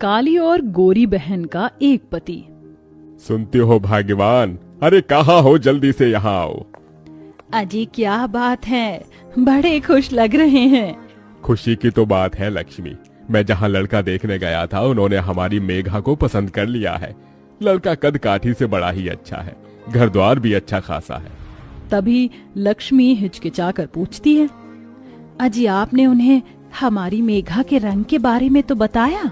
काली और गोरी बहन का एक पति। सुनते हो भाग्यवान, अरे कहाँ हो, जल्दी से यहाँ आओ। अजी क्या बात है, बड़े खुश लग रहे हैं। खुशी की तो बात है लक्ष्मी, मैं जहाँ लड़का देखने गया था उन्होंने हमारी मेघा को पसंद कर लिया है। लड़का कद काठी से बड़ा ही अच्छा है, घर द्वार भी अच्छा खासा है। तभी लक्ष्मी हिचकिचाकर पूछती है, अजी आपने उन्हें हमारी मेघा के रंग के बारे में तो बताया?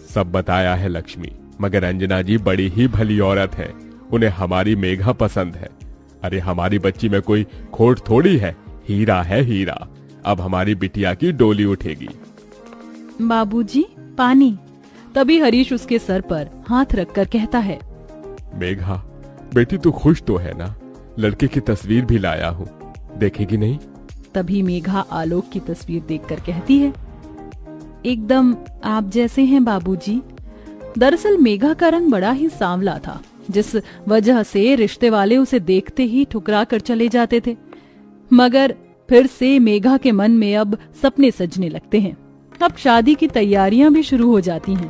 सब बताया है लक्ष्मी, मगर अंजना जी बड़ी ही भली औरत है, उन्हें हमारी मेघा पसंद है। अरे हमारी बच्ची में कोई खोट थोड़ी है, हीरा है हीरा। अब हमारी बिटिया की डोली उठेगी। बाबूजी पानी। तभी हरीश उसके सर पर हाथ रखकर कहता है, मेघा बेटी तू खुश तो है ना? लड़के की तस्वीर भी लाया हूँ, देखेगी नहीं? तभी मेघा आलोक की तस्वीर देखकर कहती है, एकदम आप जैसे हैं बाबूजी। दरअसल मेघा का रंग बड़ा ही सांवला था, जिस वजह से रिश्ते वाले उसे देखते ही ठुकरा कर चले जाते थे। मगर फिर से मेघा के मन में अब सपने सजने लगते हैं। अब शादी की तैयारियां भी शुरू हो जाती हैं।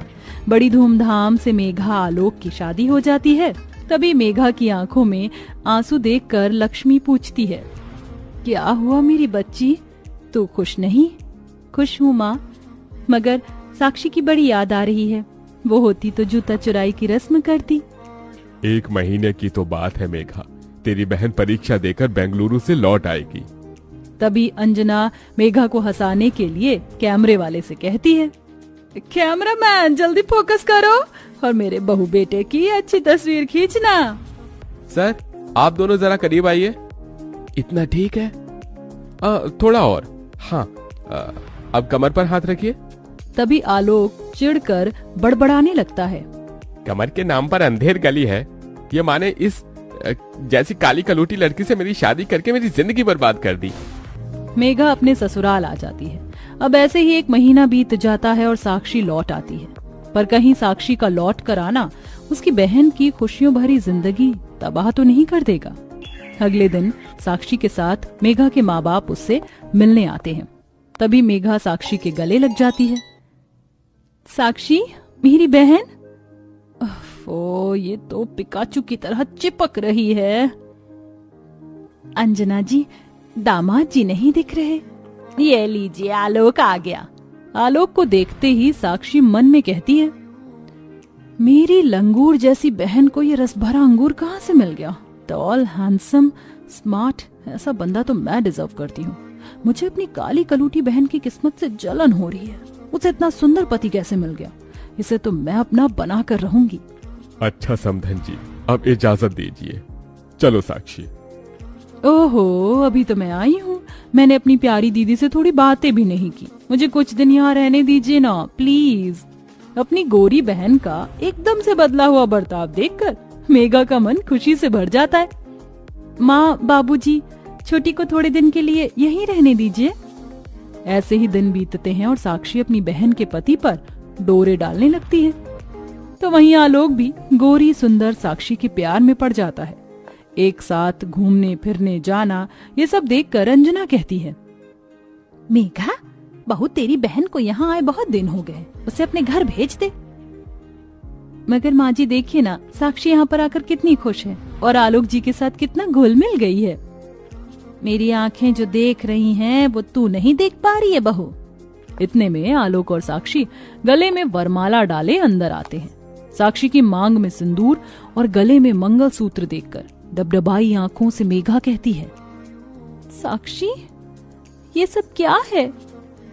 बड़ी धूमधाम से मेघा आलोक की शादी हो जाती है। तभी मेघा की आंखों में आंसू देखकर लक्ष्मी पूछती है, क्या हुआ मेरी बच्ची, तू खुश नहीं? खुश हूँ माँ, मगर साक्षी की बड़ी याद आ रही है। वो होती तो जूता चुराई की रस्म करती। 1 महीने की तो बात है मेघा, तेरी बहन परीक्षा देकर बेंगलुरु से लौट आएगी। तभी अंजना मेघा को हंसाने के लिए कैमरे वाले से कहती है, कैमरामैन जल्दी फोकस करो और मेरे बहू बेटे की अच्छी तस्वीर खींचना। सर आप दोनों जरा करीब आइए। इतना ठीक है? थोड़ा और। हाँ, अब कमर पर हाथ रखिए। तभी आलोक चिढ़कर बड़बड़ाने लगता है, कमर के नाम पर अंधेर गली है, ये माने इस जैसी काली कलूटी लड़की से मेरी शादी करके मेरी जिंदगी बर्बाद कर दी। मेघा अपने ससुराल आ जाती है। अब ऐसे ही 1 महीना बीत जाता है और साक्षी लौट आती है। पर कहीं साक्षी का लौट कर आना उसकी बहन की खुशियों भरी जिंदगी तबाह तो नहीं कर देगा। अगले दिन साक्षी के साथ मेघा के माँ बाप उससे मिलने आते हैं। तभी मेघा साक्षी के गले लग जाती है। साक्षी मेरी बहन। ओ ये तो पिकाचू की तरह चिपक रही है। अंजना जी, दामाद जी नहीं दिख रहे। ये लीजिए आलोक आ गया। आलोक को देखते ही साक्षी मन में कहती है, मेरी लंगूर जैसी बहन को ये रस भरा अंगूर कहाँ से मिल गया? टॉल, हैंडसम, स्मार्ट, ऐसा बंदा तो मैं डिजर्व करती हूँ। मुझे अपनी काली कलूटी बहन की किस्मत से जलन हो रही है। उसे इतना सुंदर पति कैसे मिल गया? इसे तो मैं अपना बना कर रहूंगी। अच्छा समधन जी, अब इजाजत दीजिए। चलो साक्षी। ओहो, अभी तो मैं आई हूँ। मैंने अपनी प्यारी दीदी से थोड़ी बातें भी नहीं की। मुझे कुछ दिन यहाँ रहने दीजिए ना प्लीज। अपनी गोरी बहन का एकदम से बदला हुआ बर्ताव देखकर मेघा का मन खुशी से भर जाता है। माँ, बाबूजी, छोटी को थोड़े दिन के लिए यहीं रहने दीजिए। ऐसे ही दिन बीतते हैं और साक्षी अपनी बहन के पति पर डोरे डालने लगती है। तो वहीं आलोक भी गोरी सुंदर साक्षी के प्यार में पड़ जाता है। एक साथ घूमने फिरने जाना, ये सब देखकर अंजना कहती है, मेघा बहू तेरी बहन को यहाँ आए बहुत दिन हो गए, उसे अपने घर भेज दे। मगर माँ जी देखिए ना, साक्षी यहाँ पर आकर कितनी खुश है और आलोक जी के साथ कितना घुल मिल गई है। मेरी आंखें जो देख रही हैं वो तू नहीं देख पा रही है बहू। इतने में आलोक और साक्षी गले में वरमाला डाले अंदर आते हैं। साक्षी की मांग में सिंदूर और गले में मंगलसूत्र देखकर डबडबाई आंखों से मेघा कहती है, साक्षी ये सब क्या है?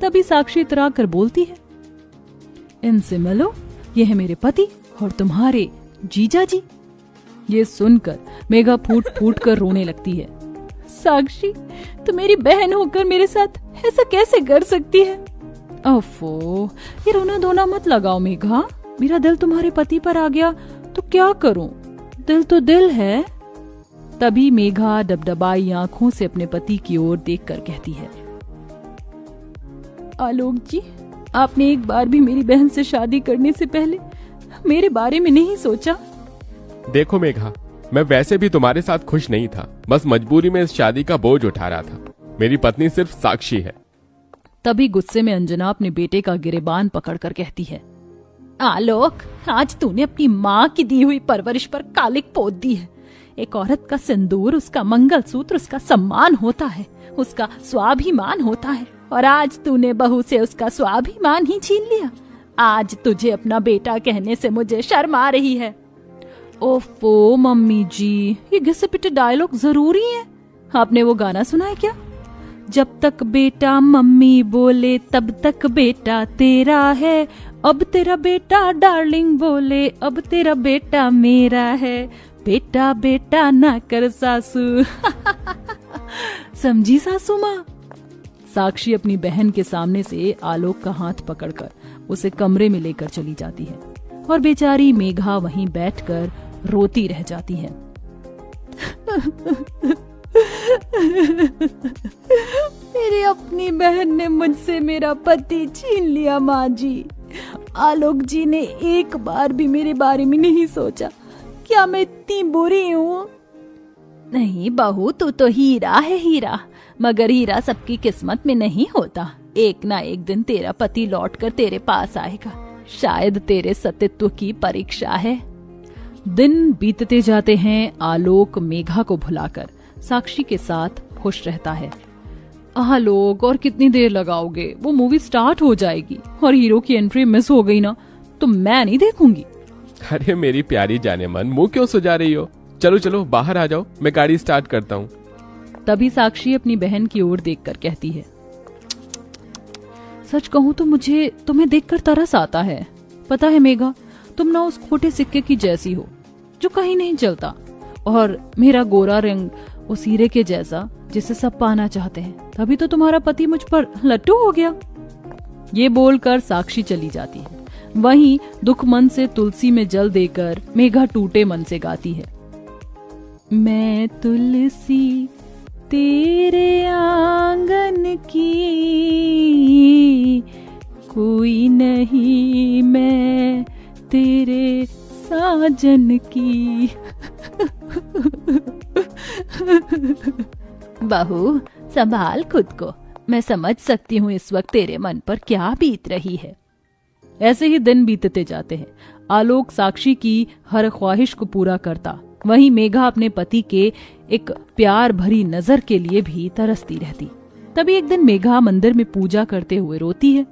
तभी साक्षी इतरा कर बोलती है, इनसे मिलो, ये है मेरे पति और तुम्हारे जीजा जी। ये सुनकर मेघा फूट फूट कर रोने लगती है। साक्षी तो मेरी बहन होकर मेरे साथ ऐसा कैसे कर सकती है? ओफो, ये रोना धोना मत लगाओ मेघा। मेरा दिल तुम्हारे पति पर आ गया तो क्या करूं? दिल तो दिल है। तभी मेघा डबडबाई आंखों से अपने पति की ओर देखकर कहती है, आलोक जी, आपने एक बार भी मेरी बहन से शादी करने से पहले मेरे बारे में नहीं सोचा। देखो मेघा, मैं वैसे भी तुम्हारे साथ खुश नहीं था, बस मजबूरी में इस शादी का बोझ उठा रहा था। मेरी पत्नी सिर्फ साक्षी है। तभी गुस्से में अंजना अपने बेटे का गिरेबान पकड़कर कहती है, आलोक, आज तूने अपनी माँ की दी हुई परवरिश पर कालिक पोत दी है। एक औरत का सिंदूर, उसका मंगलसूत्र, उसका सम्मान होता है, उसका स्वाभिमान होता है, और आज तूने बहू से उसका स्वाभिमान ही छीन लिया। आज तुझे अपना बेटा कहने से मुझे शर्म आ रही है। ओफो मम्मी जी, ये घिसे-पिटे डायलॉग जरूरी है? आपने वो गाना सुना है क्या? जब तक बेटा मम्मी बोले तब तक बेटा तेरा है, अब तेरा बेटा डार्लिंग बोले अब तेरा बेटा मेरा है, बेटा बेटा ना कर सासू। समझी सासू माँ? साक्षी अपनी बहन के सामने से आलोक का हाथ पकड़कर उसे कमरे में लेकर चली जाती है और बेचारी मेघा वहीं बैठकर रोती रह जाती है। मेरी अपनी बहन ने मुझसे मेरा पति छीन लिया माँ जी। आलोक जी ने एक बार भी मेरे बारे में नहीं सोचा। क्या मैं इतनी बुरी हूँ? नहीं बहू, तू तो हीरा है हीरा, मगर हीरा सबकी किस्मत में नहीं होता। एक ना एक दिन तेरा पति लौटकर तेरे पास आएगा। शायद तेरे सतीत्व की परीक्षा है। दिन बीतते जाते हैं। आलोक मेघा को भुलाकर साक्षी के साथ खुश रहता है। आलोक, और कितनी देर लगाओगे? वो मूवी स्टार्ट हो जाएगी और हीरो की एंट्री मिस हो गई ना तो मैं नहीं देखूंगी। अरे मेरी प्यारी जाने मन, मुंह क्यों सुजा रही हो? चलो चलो बाहर आ जाओ, मैं गाड़ी स्टार्ट करता हूँ। तभी साक्षी अपनी बहन की ओर देखकर कहती है, सच कहूँ तो मुझे तुम्हें देखकर तरस आता है। पता है मेघा, तुम ना उस खोटे सिक्के की जैसी हो जो कहीं नहीं चलता, और मेरा गोरा रंग उस हीरे के जैसा जिसे सब पाना चाहते हैं। तभी तो तुम्हारा पति मुझ पर लट्टू हो गया। ये बोलकर साक्षी चली जाती है। वहीं दुख मन से तुलसी में जल देकर मेघा टूटे मन से गाती है, मैं तुलसी तेरे आंगन की, कोई नहीं मैं तेरे साजन की। बहू, संभाल खुद को। मैं समझ सकती हूँ इस वक्त तेरे मन पर क्या बीत रही है। ऐसे ही दिन बीतते जाते हैं। आलोक साक्षी की हर ख्वाहिश को पूरा करता, वहीं मेघा अपने पति के एक प्यार भरी नजर के लिए भी तरसती रहती। तभी एक दिन मेघा मंदिर में पूजा करते हुए रोती है,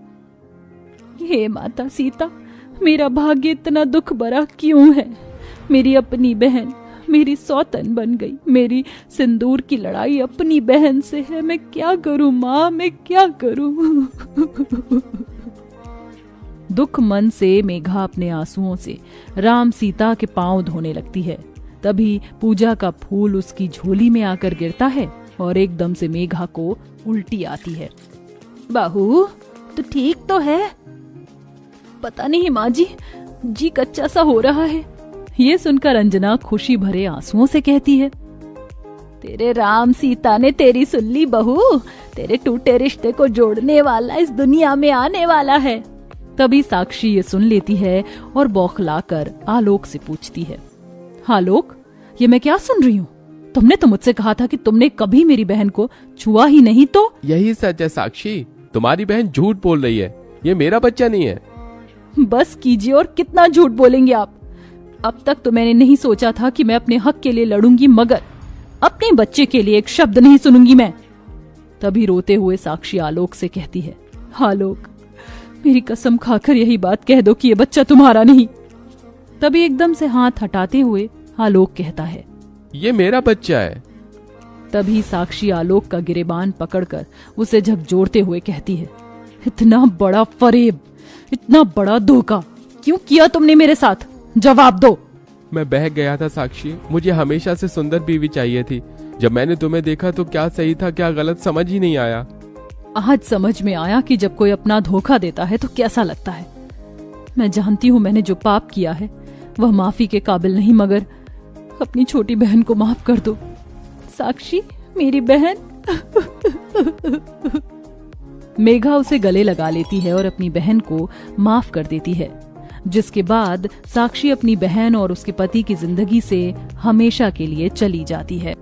हे माता सीता, मेरा भाग्य इतना दुख भरा क्यों है? मेरी अपनी बहन मेरी सौतन बन गई। मेरी सिंदूर की लड़ाई अपनी बहन से है। मैं क्या करूं माँ, मैं क्या करूं? दुख मन से मेघा अपने आंसुओं से राम सीता के पांव धोने लगती है। तभी पूजा का फूल उसकी झोली में आकर गिरता है और एकदम से मेघा को उल्टी आती है। बहू, तू ठीक तो है? पता नहीं माँ जी कच्चा सा हो रहा है। ये सुनकर अंजना खुशी भरे आंसुओं से कहती है, तेरे राम सीता ने तेरी सुन ली बहू। तेरे टूटे रिश्ते को जोड़ने वाला इस दुनिया में आने वाला है। तभी साक्षी ये सुन लेती है और बौखलाकर आलोक से पूछती है, आलोक, ये मैं क्या सुन रही हूँ? तुमने तो मुझसे कहा था कि तुमने कभी मेरी बहन को छुआ ही नहीं। तो यही सच है साक्षी, तुम्हारी बहन झूठ बोल रही है। ये मेरा बच्चा नहीं है। बस कीजिए, और कितना झूठ बोलेंगे आप? अब तक तो मैंने नहीं सोचा था कि मैं अपने हक के लिए लड़ूंगी, मगर अपने बच्चे के लिए एक शब्द नहीं सुनूंगी मैं। तभी रोते हुए साक्षी आलोक से कहती है, आलोक, मेरी कसम खाकर यही बात कह दो कि ये बच्चा तुम्हारा नहीं। तभी एकदम से हाथ हटाते हुए आलोक कहता है, ये मेरा बच्चा है। तभी साक्षी आलोक का गिरेबान पकड़कर उसे झकझोरते हुए कहती है, इतना बड़ा फरेब, इतना बड़ा धोखा क्यों किया तुमने मेरे साथ? जवाब दो। मैं बह गया था साक्षी, मुझे हमेशा से सुंदर बीवी चाहिए थी। जब मैंने तुम्हें देखा तो क्या सही था क्या गलत समझ ही नहीं आया। आज समझ में आया कि जब कोई अपना धोखा देता है तो कैसा लगता है। मैं जानती हूँ मैंने जो पाप किया है वह माफी के काबिल नहीं, मगर अपनी छोटी बहन को माफ कर दो। साक्षी, मेरी बहन। मेघा उसे गले लगा लेती है और अपनी बहन को माफ कर देती है, जिसके बाद साक्षी अपनी बहन और उसके पति की जिंदगी से हमेशा के लिए चली जाती है।